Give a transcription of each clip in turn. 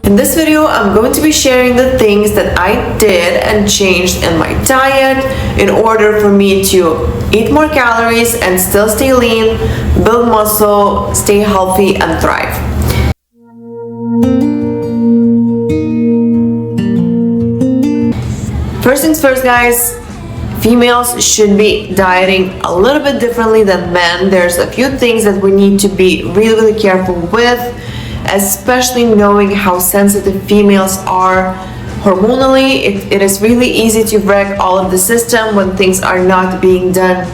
In this video, I'm going to be sharing the things that I did and changed in my diet in order for me to eat more calories and still stay lean, build muscle, stay healthy, and thrive. First things first, guys, females should be dieting a little bit differently than men. There's a few things that we need to be really careful with, especially knowing how sensitive females are hormonally. It is really easy to wreck all of the system when things are not being done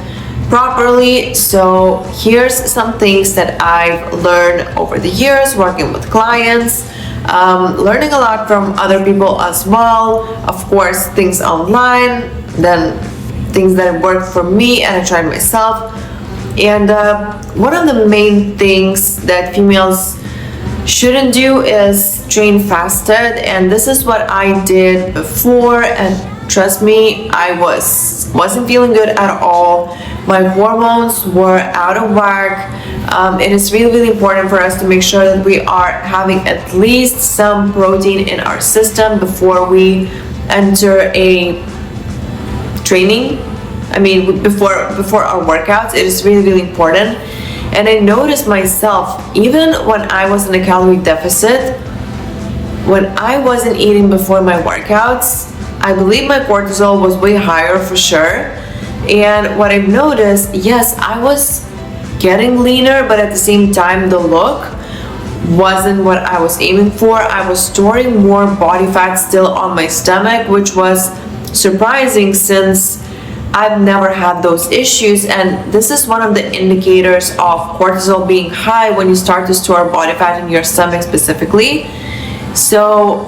properly. So here's some things that I've learned over the years working with clients, learning a lot from other people as well. Of course, things online, then things that worked for me and I tried myself. And one of the main things that females shouldn't do is train fasted, and this is what I did before, and trust me, I wasn't feeling good at all. My hormones were out of whack. It is really important for us to make sure that we are having at least some protein in our system before we enter a training. I mean, before our workouts, it is really important. And I noticed myself, even when I was in a calorie deficit, when I wasn't eating before my workouts, I believe my cortisol was way higher for sure. And what I've noticed, yes, I was getting leaner, but at the same time, the look wasn't what I was aiming for. I was storing more body fat still on my stomach, which was surprising since I've never had those issues, and this is one of the indicators of cortisol being high when you start to store body fat in your stomach specifically. So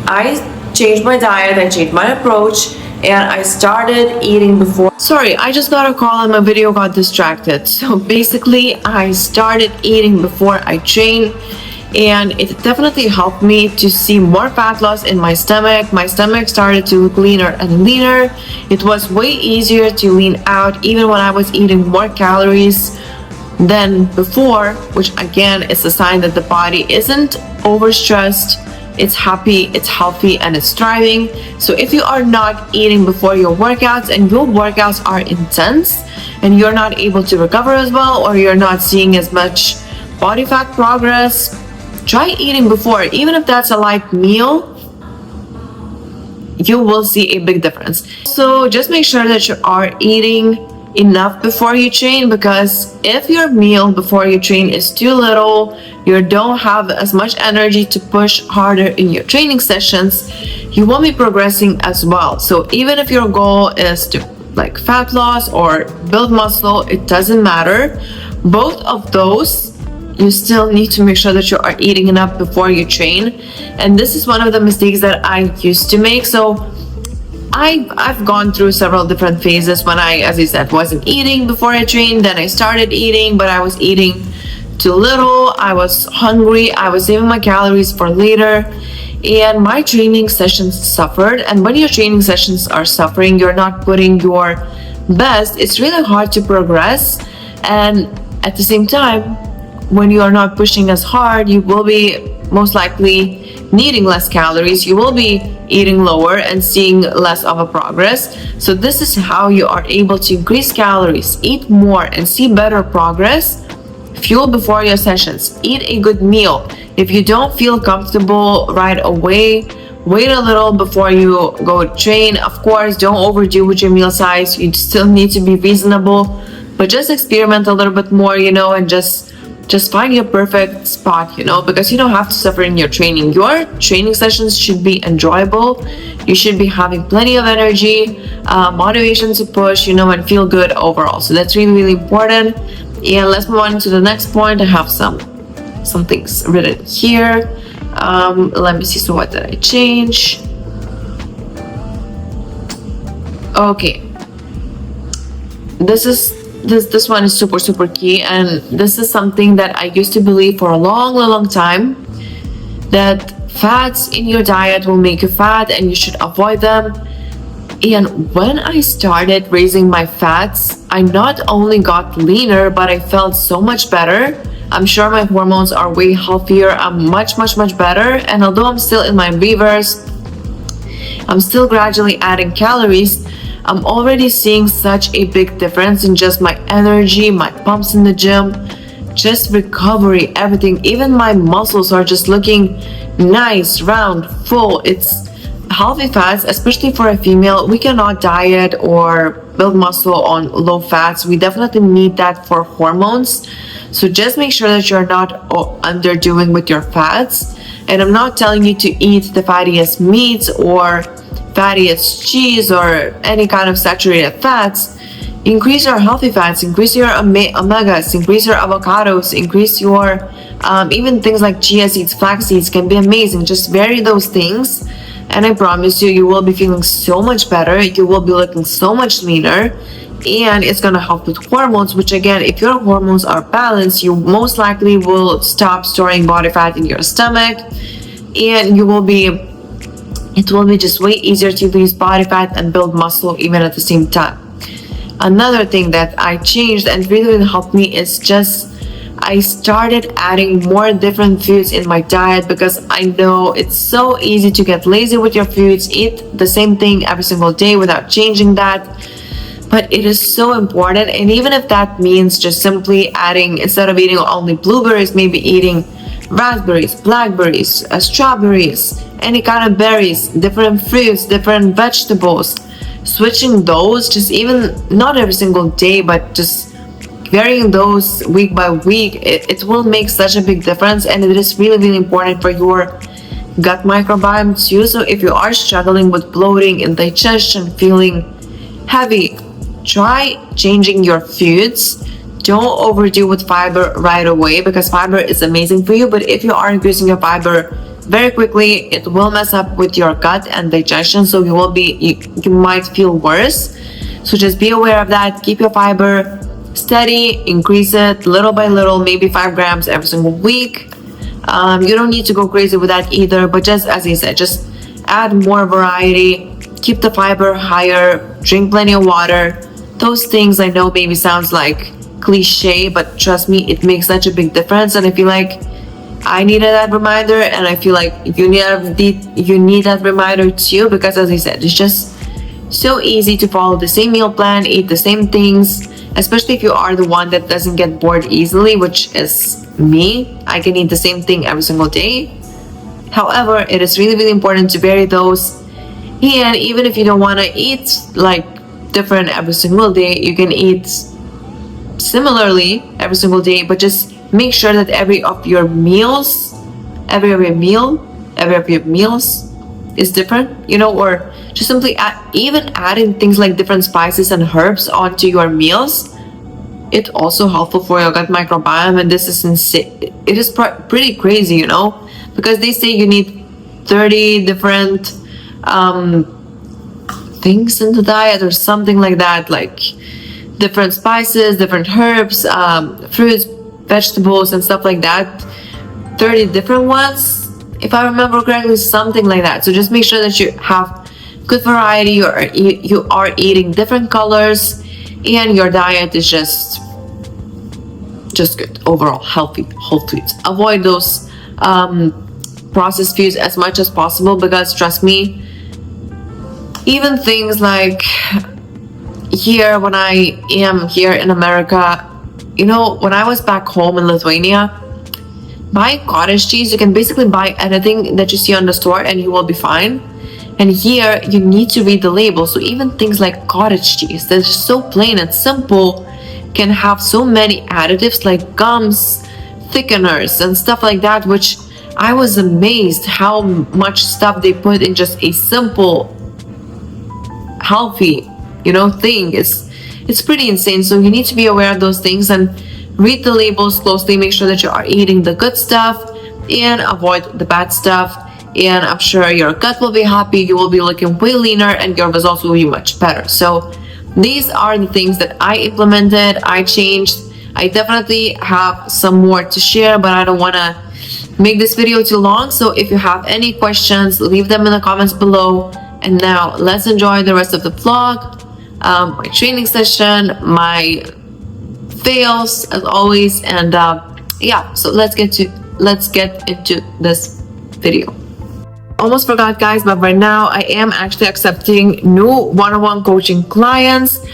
I changed my diet, I changed my approach, and I started eating before. Sorry, I just got a call and my video got distracted. So basically, I started eating before I trained, and it definitely helped me to see more fat loss in my stomach. My stomach started to look leaner and leaner. It was way easier to lean out even when I was eating more calories than before, which again is a sign that the body isn't overstressed, it's happy, it's healthy, and it's thriving. So if you are not eating before your workouts and your workouts are intense and you're not able to recover as well, or you're not seeing as much body fat progress, try eating before. Even if that's a light meal, you will see a big difference. So just make sure that you are eating enough before you train, because if your meal before you train is too little, you don't have as much energy to push harder in your training sessions, you won't be progressing as well. So even if your goal is to like fat loss or build muscle, it doesn't matter. Both of those, you still need to make sure that you are eating enough before you train. And this is one of the mistakes that I used to make. So I've gone through several different phases when I, as I said, wasn't eating before I trained. Then I started eating, but I was eating too little. I was hungry. I was saving my calories for later. And my training sessions suffered. And when your training sessions are suffering, you're not putting your best, it's really hard to progress. And at the same time, when you are not pushing as hard, you will be most likely needing less calories. You will be eating lower and seeing less of a progress. So this is how you are able to increase calories, eat more, and see better progress. Fuel before your sessions. Eat a good meal. If you don't feel comfortable right away, wait a little before you go train. Of course, don't overdo with your meal size. You still need to be reasonable, but just experiment a little bit more, and just find your perfect spot, because you don't have to suffer in your training. Your training sessions should be enjoyable. You should be having plenty of energy, motivation to push, and feel good overall. So that's really important. And let's move on to the next point. I have some things written here. Let me see. So what did I change? Okay. This one is super key, and this is something that I used to believe for a long time, that fats in your diet will make you fat and you should avoid them. And when I started raising my fats, I not only got leaner, but I felt so much better. I'm sure my hormones are way healthier. I'm much better. And although I'm still in my reverse, I'm still gradually adding calories, I'm already seeing such a big difference in just my energy, my pumps in the gym, just recovery, everything. Even my muscles are just looking nice, round, full. It's healthy fats, especially for a female. We cannot diet or build muscle on low fats. We definitely need that for hormones. So just make sure that you're not underdoing with your fats. And I'm not telling you to eat the fattiest meats or fattiest cheese or any kind of saturated fats. Increase your healthy fats, increase your omegas, increase your avocados, increase your even things like chia seeds, flax seeds can be amazing. Just vary those things, and I promise you, you will be feeling so much better. You will be looking so much leaner, and it's gonna help with hormones, which again, if your hormones are balanced, you most likely will stop storing body fat in your stomach, and it will be just way easier to lose body fat and build muscle even at the same time. Another thing that I changed and really helped me is just I started adding more different foods in my diet, because I know it's so easy to get lazy with your foods, eat the same thing every single day without changing that. But it is so important, and even if that means just simply adding, instead of eating only blueberries, maybe eating raspberries, blackberries, strawberries, any kind of berries, different fruits, different vegetables, switching those, just even not every single day, but just varying those week by week, it will make such a big difference. And it is really important for your gut microbiome too. So if you are struggling with bloating, indigestion, feeling heavy, try changing your foods. Don't overdo with fiber right away, because fiber is amazing for you, but if you are increasing your fiber very quickly, it will mess up with your gut and digestion, so you might feel worse. So just be aware of that. Keep your fiber steady, increase it little by little, maybe 5 grams every single week. You don't need to go crazy with that either, but just as I said, just add more variety, keep the fiber higher, drink plenty of water. Those things I know maybe sounds like cliche, but trust me, it makes such a big difference. And I feel like I needed that reminder, and I feel like you need that reminder too, because as I said, it's just so easy to follow the same meal plan, eat the same things, especially if you are the one that doesn't get bored easily, which is me. I can eat the same thing every single day. However, it is really important to vary those. And even if you don't want to eat like different every single day, you can eat similarly every single day, but just make sure that every of your meals is different, or just simply even adding things like different spices and herbs onto your meals. It's also helpful for your gut microbiome, and this is insane. It is pretty crazy, because they say you need 30 different things in the diet or something like that, like different spices, different herbs, fruits, vegetables, and stuff like that. 30 different ones, if I remember correctly, something like that. So just make sure that you have good variety, you are eating different colors, and your diet is just good overall, healthy, whole foods. Avoid those processed foods as much as possible, because trust me, even things like here, when I am here in America, when I was back home in Lithuania, buying cottage cheese, you can basically buy anything that you see on the store and you will be fine. And here you need to read the label. So even things like cottage cheese that's just so plain and simple can have so many additives like gums, thickeners, and stuff like that, which I was amazed how much stuff they put in just a simple healthy thing. It's pretty insane. So you need to be aware of those things and read the labels closely. Make sure that you are eating the good stuff and avoid the bad stuff, and I'm sure your gut will be happy, you will be looking way leaner, and your results will be much better. So these are the things that I implemented, I changed. I definitely have some more to share, but I don't want to make this video too long. So if you have any questions, leave them in the comments below. And now let's enjoy the rest of the vlog, my training session, my fails as always, and Yeah, so let's get into this video. Almost forgot, guys, but right now I am actually accepting new one-on-one coaching clients,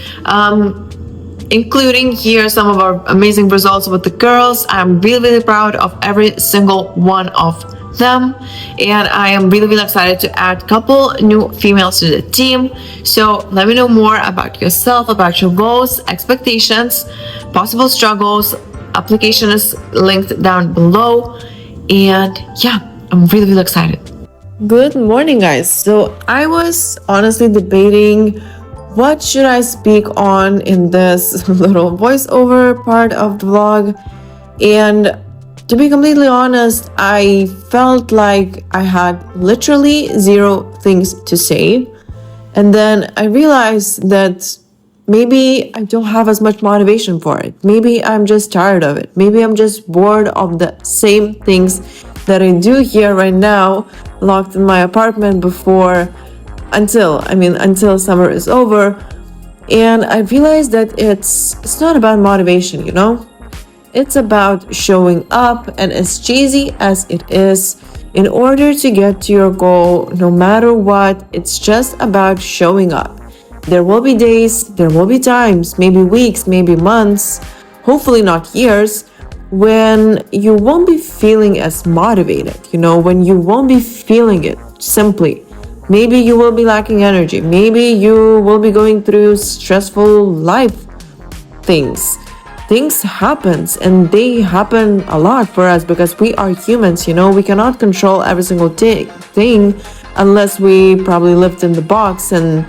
including here some of our amazing results with the girls. I'm really proud of every single one of them, and I am really excited to add a couple new females to the team. So let me know more about yourself, about your goals, expectations, possible struggles. Application is linked down below, and yeah, I'm really excited. Good morning, guys. So I was honestly debating what should I speak on in this little voiceover part of the vlog, and to be completely honest, I felt like I had literally zero things to say. And then I realized that maybe I don't have as much motivation for it. Maybe I'm just tired of it. Maybe I'm just bored of the same things that I do here right now, locked in my apartment until summer is over. And I realized that it's not about motivation, you know? It's about showing up, and as cheesy as it is, in order to get to your goal, no matter what, it's just about showing up. There will be days, there will be times, maybe weeks, maybe months, hopefully not years, when you won't be feeling as motivated, you know, when you won't be feeling it simply. Maybe you will be lacking energy. Maybe you will be going through stressful life things. Things happens, and they happen a lot for us because we are humans, you know. We cannot control every single thing unless we probably lived in the box, and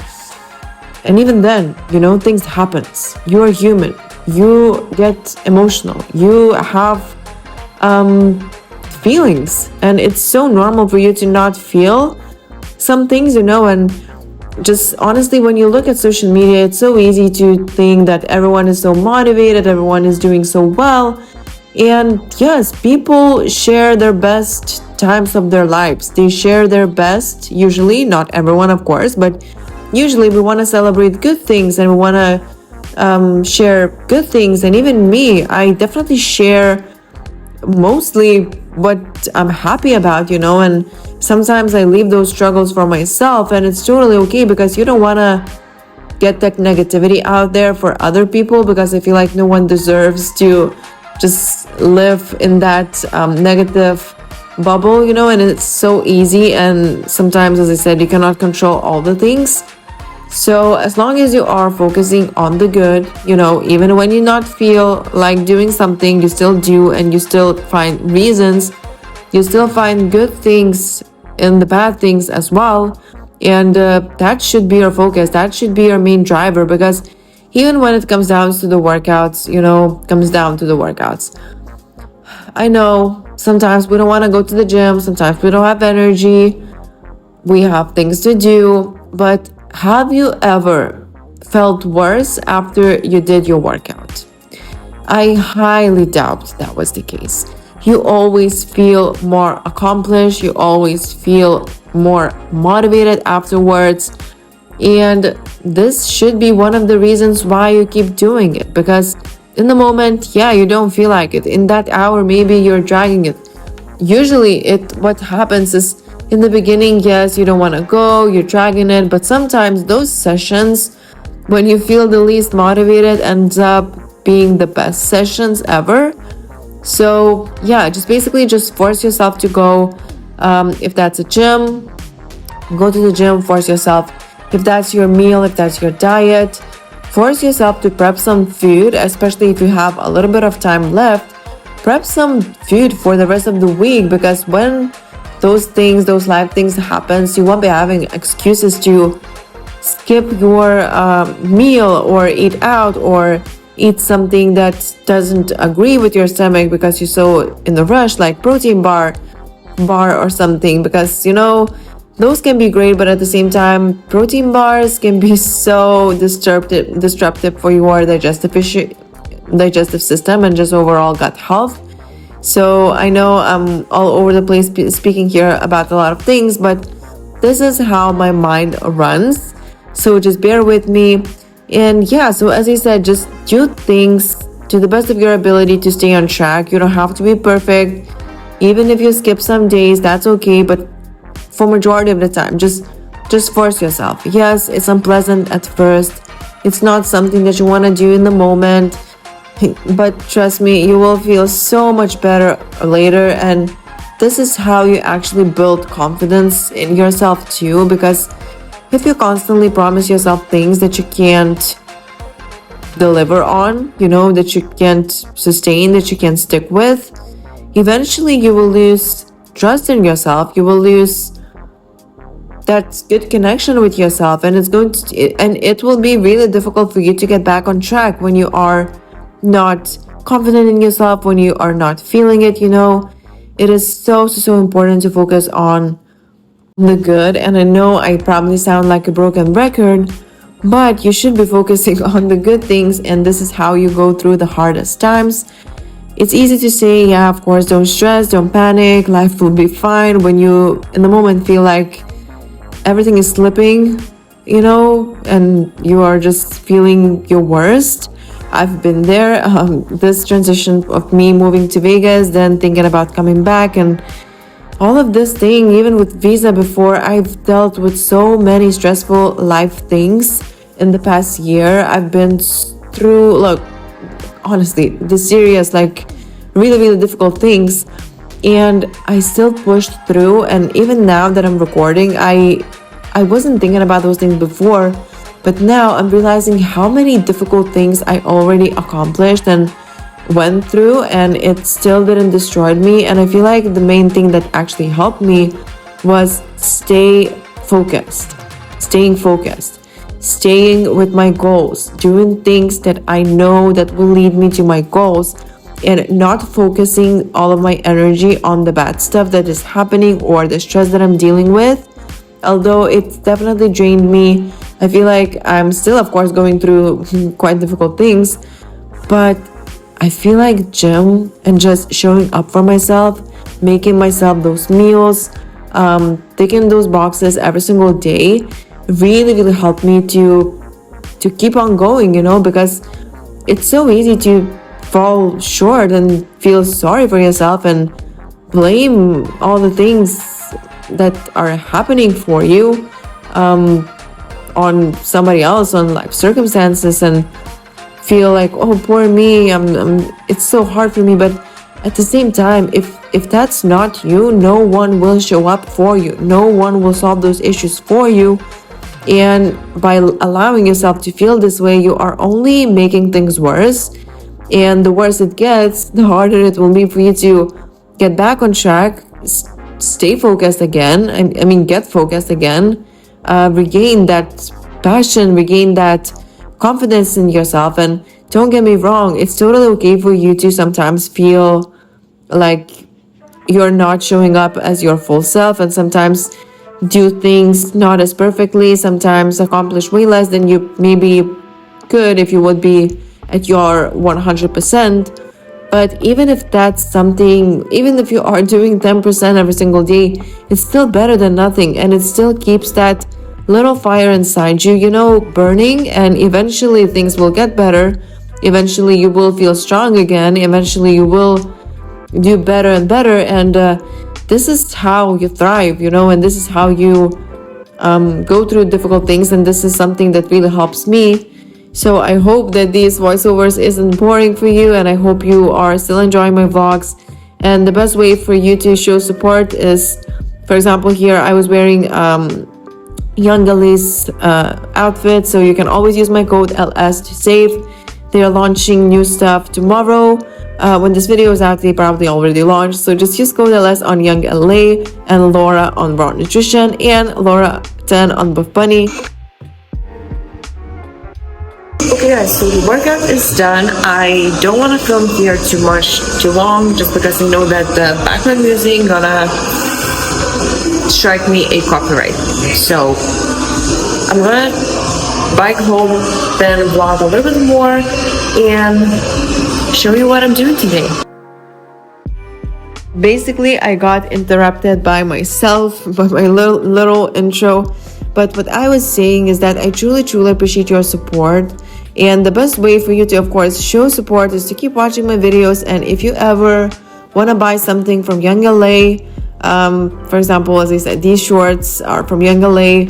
even then, you know, things happens. You are human. You get emotional. You have feelings, and it's so normal for you to not feel some things, you know. And just honestly, when you look at social media, it's so easy to think that everyone is so motivated, everyone is doing so well. And yes, people share their best times of their lives. They share their best, usually, not everyone, of course, but usually we want to celebrate good things, and we want to share good things. And even me, I definitely share mostly what I'm happy about, you know. And sometimes I leave those struggles for myself, and it's totally okay, because you don't want to get that negativity out there for other people, because I feel like no one deserves to just live in that negative bubble, you know. And it's so easy, and sometimes, as I said, you cannot control all the things. So as long as you are focusing on the good, you know, even when you not feel like doing something, you still do, and you still find reasons, you still find good things in the bad things as well. And that should be your focus. That should be your main driver, because even when it comes down to the workouts, you know, I know sometimes we don't want to go to the gym. Sometimes we don't have energy. We have things to do. But have you ever felt worse after you did your workout? I highly doubt that was the case. You always feel more accomplished. You always feel more motivated afterwards. And this should be one of the reasons why you keep doing it, because in the moment, yeah, you don't feel like it. In that hour, maybe you're dragging it. Usually what happens is, in the beginning, yes, you don't want to go, you're dragging it, but sometimes those sessions, when you feel the least motivated, ends up being the best sessions ever. So yeah, just force yourself to go. If that's a gym, go to the gym, force yourself. If that's your meal, if that's your diet, force yourself to prep some food, especially if you have a little bit of time left. Prep some food for the rest of the week, because when those life things happens, you won't be having excuses to skip your meal, or eat out, or eat something that doesn't agree with your stomach because you're so in the rush, like protein bar or something, because you know those can be great, but at the same time, protein bars can be so disruptive for your digestive system and just overall gut health. So I know I'm all over the place speaking here about a lot of things, but this is how my mind runs. So just bear with me. And yeah, so as I said, just do things to the best of your ability to stay on track. You don't have to be perfect. Even if you skip some days, that's okay, but for majority of the time, just force yourself. Yes, it's unpleasant at first. It's not something that you want to do in the moment, but trust me, you will feel so much better later. And this is how you actually build confidence in yourself too, because if you constantly promise yourself things that you can't deliver on, that you can't sustain, that you can't stick with, eventually you will lose trust in yourself. You will lose that good connection with yourself, and it will be really difficult for you to get back on track when you are not confident in yourself, when you are not feeling it. It is so important to focus on the good. And I know I probably sound like a broken record, but you should be focusing on the good things, and this is how you go through the hardest times. It's easy to say, yeah, of course, don't stress, don't panic, life will be fine, when you in the moment feel like everything is slipping, and you are just feeling your worst. I've been there. This transition of me moving to Vegas, then thinking about coming back, and all of this thing, even with visa before, I've dealt with so many stressful life things in the past year. I've been through, look, honestly, the serious, really difficult things, and I still pushed through. And even now that I'm recording, I wasn't thinking about those things before, but now I'm realizing how many difficult things I already accomplished and went through, and it still didn't destroy me. And I feel like the main thing that actually helped me was staying focused, staying with my goals, doing things that I know that will lead me to my goals, and not focusing all of my energy on the bad stuff that is happening or the stress that I'm dealing with. Although it's definitely drained me, I feel like I'm still, of course, going through quite difficult things, but I feel like gym and just showing up for myself, making myself those meals, ticking those boxes every single day really helped me to keep on going, because it's so easy to fall short and feel sorry for yourself and blame all the things that are happening for you on somebody else, on life circumstances, and feel like, oh, poor me, it's so hard for me. But at the same time, if that's not you, no one will show up for you, no one will solve those issues for you. And by allowing yourself to feel this way, you are only making things worse, and the worse it gets, the harder it will be for you to get back on track, stay focused again. I mean, get focused again, regain that passion, regain that confidence in yourself. And don't get me wrong, it's totally okay for you to sometimes feel like you're not showing up as your full self, and sometimes do things not as perfectly, sometimes accomplish way less than you maybe could if you would be at your 100%. But even if that's something, even if you are doing 10% every single day, it's still better than nothing, and it still keeps that little fire inside you, burning. And eventually things will get better. Eventually you will feel strong again. Eventually you will do better and better. And this is how you thrive, and this is how you go through difficult things. And this is something that really helps me. So I hope that these voiceovers isn't boring for you, and I hope you are still enjoying my vlogs. And the best way for you to show support is, for example, here I was wearing Young Alice outfit, so you can always use my code LS to save. They are launching new stuff tomorrow. When this video is out, they probably already launched, so just use code LS on Young LA, and Laura on Raw Nutrition, and Laura 10 on Buff Bunny. Okay guys, so the workout is done. I don't want to film here too long, just because I know that the background music gonna strike me a copyright. So I'm gonna bike home, then vlog a little bit more and show you what I'm doing today. Basically, I got interrupted by myself, by my little intro. But what I was saying is that I truly appreciate your support. And the best way for you to, of course, show support is to keep watching my videos. And if you ever want to buy something from Young LA, for example, as I said, these shorts are from Young LA.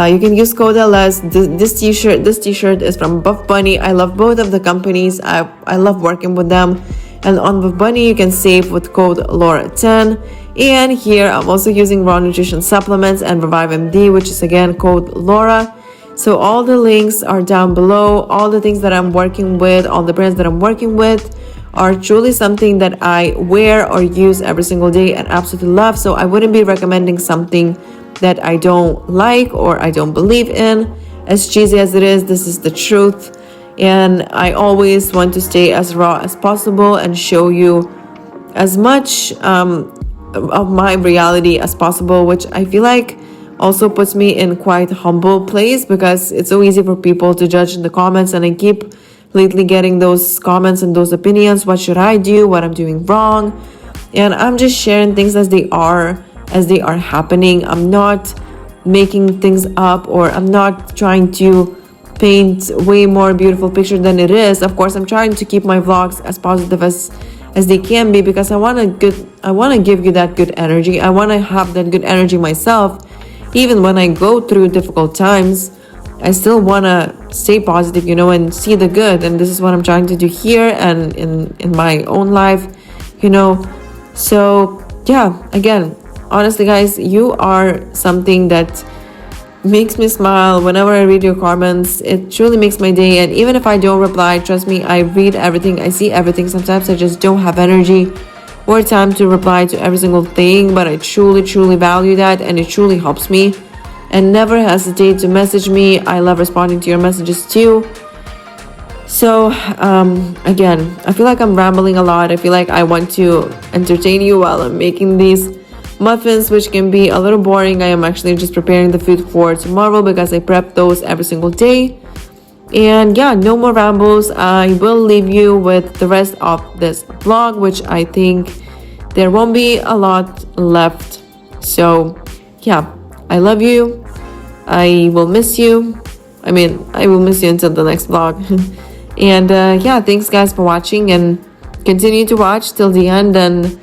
You can use code LS. This t-shirt is from Buff Bunny. I love both of the companies. I love working with them. And on Buff Bunny, you can save with code Laura10. And here I'm also using Raw Nutrition Supplements and Revive MD, which is again code Laura. So all the links are down below. All the things that I'm working with, all the brands that I'm working with are truly something that I wear or use every single day and absolutely love. So I wouldn't be recommending something that I don't like or I don't believe in. As cheesy as it is, this is the truth. And I always want to stay as raw as possible and show you as much of my reality as possible, which I feel like also puts me in quite a humble place, because it's so easy for people to judge in the comments, and I keep lately getting those comments and those opinions. What should I do? What I'm doing wrong? And I'm just sharing things as they are happening. I'm not making things up, or I'm not trying to paint way more beautiful picture than it is. Of course, I'm trying to keep my vlogs as positive as they can be, because I want to give you that good energy. I want to have that good energy myself. Even when I go through difficult times, I still want to stay positive, and see the good. And this is what I'm trying to do here and in my own life, So yeah, again, honestly guys, you are something that makes me smile. Whenever I read your comments, it truly makes my day. And even if I don't reply, trust me, I read everything, I see everything. Sometimes I just don't have energy or time to reply to every single thing, but I truly value that, and it truly helps me. And never hesitate to message me. I love responding to your messages too. So again, I feel like I'm rambling a lot. I feel like I want to entertain you while I'm making these muffins, which can be a little boring. I am actually just preparing the food for tomorrow, because I prep those every single day. And yeah, no more rambles. I will leave you with the rest of this vlog, which I think there won't be a lot left. So yeah, I love you. I will miss you. I will miss you until the next vlog. And yeah, thanks guys for watching, and continue to watch till the end. And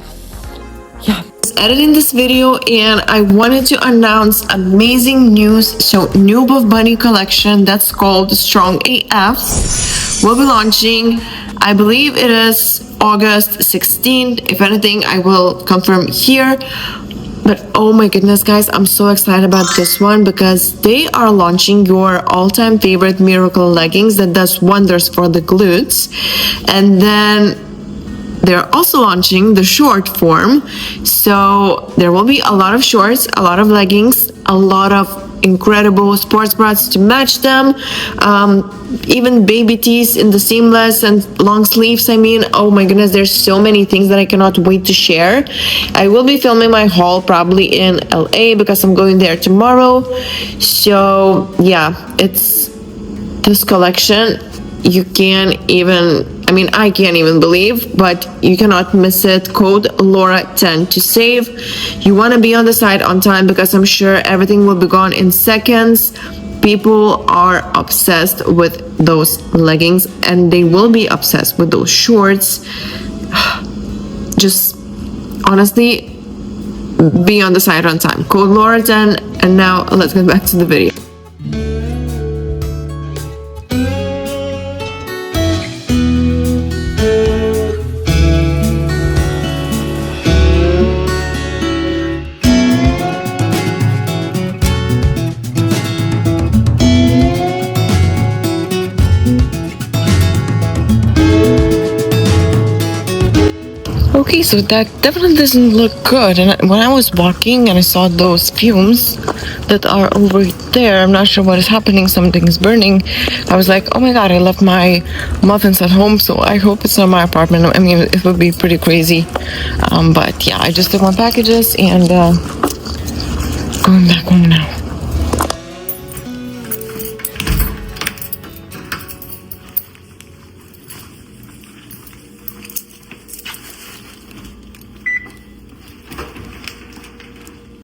yeah, editing this video, and I wanted to announce amazing news. So new Buff Bunny collection that's called Strong AF will be launching. I believe it is August 16th. If anything, I will confirm here. But oh my goodness guys, I'm so excited about this one, because they are launching your all-time favorite Miracle leggings that does wonders for the glutes. And then they're also launching the short form. So there will be a lot of shorts, a lot of leggings, a lot of incredible sports bras to match them, even baby tees in the seamless and long sleeves. Oh my goodness, there's so many things that I cannot wait to share. I will be filming my haul probably in LA, because I'm going there tomorrow. So yeah, it's this collection. You can't even, I can't even believe, but you cannot miss it. Code Laura10 to save. You want to be on the site on time, because I'm sure everything will be gone in seconds. People are obsessed with those leggings, and they will be obsessed with those shorts. Just honestly, be on the site on time. Code Laura10. And now let's get back to the video. Okay, so that definitely doesn't look good. And when I was walking and I saw those fumes that are over there, I'm not sure what is happening, something is burning. I was like, oh my god, I left my muffins at home, so I hope it's not my apartment. It would be pretty crazy. But yeah, I just took my packages and going back home now.